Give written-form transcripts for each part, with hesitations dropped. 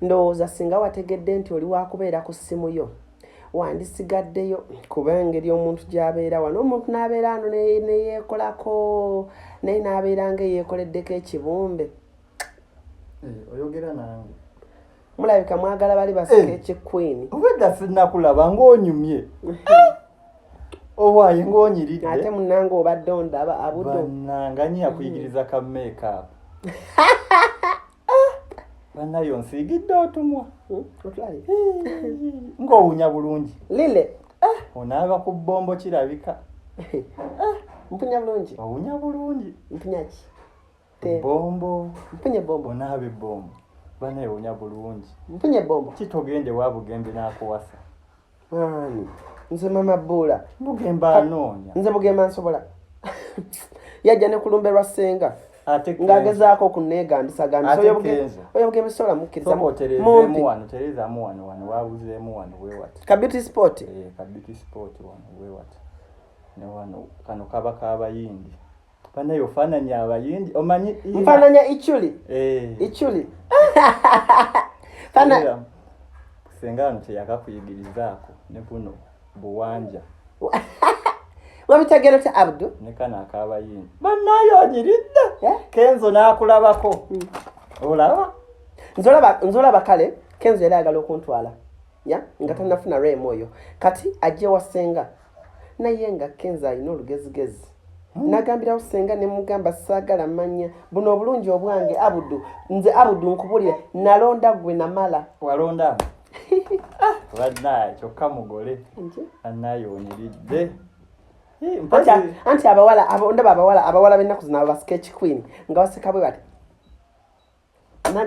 Ndowooza singa wategedde nti oli wakubeera ku ssimu yo wandisigaddeyo kuba engeri omuntu gy'abeera wano omuntu n'abeera ano neyeekolako naye n'abeera nga eyeekoleddeko ekibumbe. Oyogera nange mulabika mwagala bali basika ekikwini. obwedda sinnakulaba ng'onyumye obwayi ng'onyiridde ate munnange obadde ondaba abuddo bannanganyi akuyigiriza ka make-up bannayo nsiigidde otumwa ng'owunya bulungi lile onaaba ku bbombo kirabika mpunya bulungi owunya bulungi mpunya ki bombo mpunye bombo onaaba ebbombo bannayo owunya bulungi mpunye bombo kitogende wabugembe n'akuwasa nze mama Bbuula bugemba anoonya nze bugemba nsobola yajja ne kulumbe lwa ssenga ate ng'agezaako okuneegambisa oyo bugembe sobola mukkiriza oterezeemu wano tereezaamu wano waabuzeemu wano weewati ka beauty sport ka beauty sport wano weewati ne wano kano kaba k'abayindi banaye ofaananya abayindi omanyi nfaananya ichuli ichuli senga wano teyakakuyigirizaako ne kuno buwanja wabitegere ta Abdu ne kano ak'abayindi bannaye onyiridde Kenzo n'akulabako olaba nzolaba kale Kenzo yali ayagala okuntwala nga tannafuna rem oyo kati ajje wasenga naye nga Kenzo alina olugezigezi nagambirawo senga ne mugamba saagala manya buno obulungi obwange Abudu nze Abudu nkubulire nalonda gwe namala walonda bannaye kyokka mugole bannaye onyiridde anti abawala b'ennaku zino abasika ekikwini nga baseka bwe bati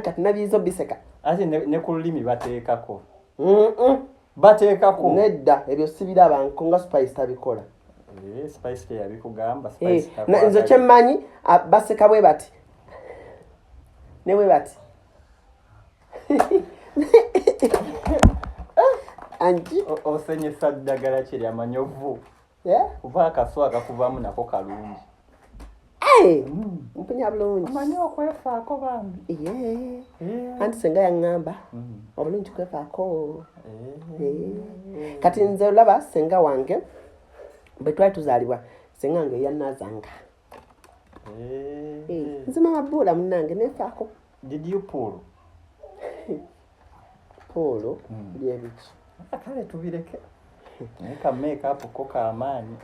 kati nabyiza biseka ate ne ku lulimi bateekako nedda ebyo sibirabanko nga Spice tabikola Spice teyabikugamba nze kyemmanyi baseka bwe bati ne bwe bati anti osenyesa ddagala kiri amanyovu kuba akaswa akakuvamu nako kalungi mpunya bulungi omanyi okwefaako bambi anti senga yaŋŋamba obulungi kwefaako kati nze olaba senga wange bwe twali tuzaalibwa senga wange yannazanga nze mama Bbuula munnange nefaako did you pull puulu byebiki kale tubireke naye ka make-up ko k'amaanyi